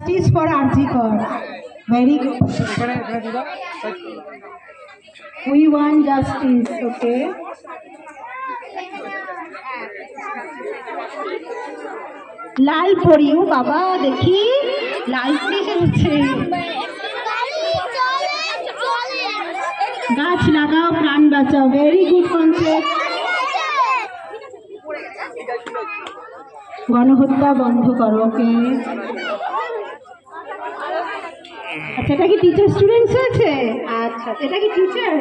Justice for RG Kar. Very good. We want justice. ওকে, লাল পরিও বাবা, দেখি লাল পরি খেলছে। গাছ লাগাও প্রাণ বাঁচাও। Very good concept. গণহত্যা বন্ধ করো। ওকে, আচ্ছা এটা কি টিচার স্টুডেন্টস হয়েছে? আচ্ছা এটা কি টিচার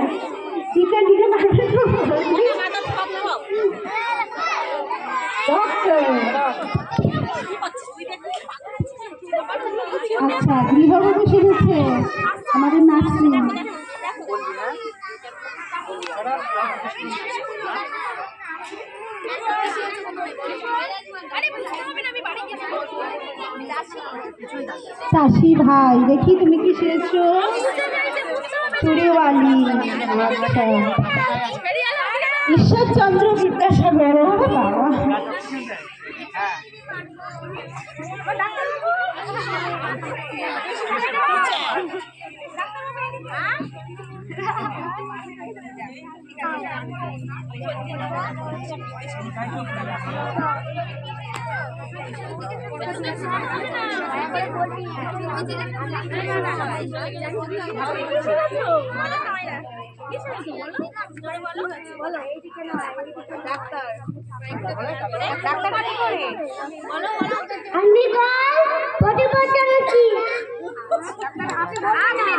টিচার দিকে আচ্ছা গৃহবধূ সেজেছে আমাদের নার্সিং। চাষি ভাই, দেখি তুমি কি সেজেছো? চুড়িওয়ালি। আচ্ছা, ঈশ্বরচন্দ্র বিদ্যাসাগর। বাবা,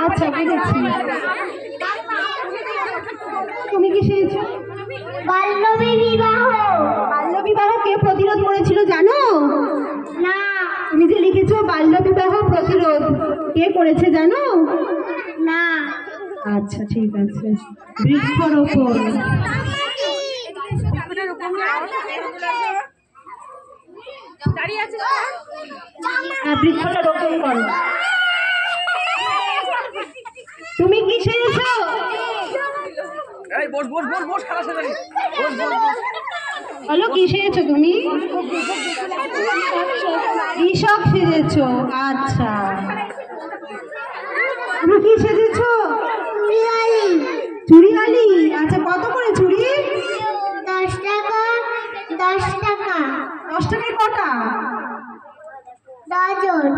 আচ্ছা বুঝেছি। তুমি কি সেজেছো? বাল্যবিবাহ। বাল্যবিবাহ কে প্রতিরোধ করেছিল জানো? না। তুমি যে লিখেছো বাল্যবিবাহ প্রতিরোধ, কে করেছে জানো? না। আচ্ছা ঠিক আছে। বৃক্ষরোপণ। বৃক্ষটা রোপণ করো। তুমি কি সেজেছো? বলো কি সেজেছো তুমি? কৃষক সেজেছো। আচ্ছা, তুমি কি সেজেছো? চুড়িয়ালি। আচ্ছা কত করে চুড়ি? 10 টাকা। 10 টাকা। 10 টাকায় কটা? 10 জন।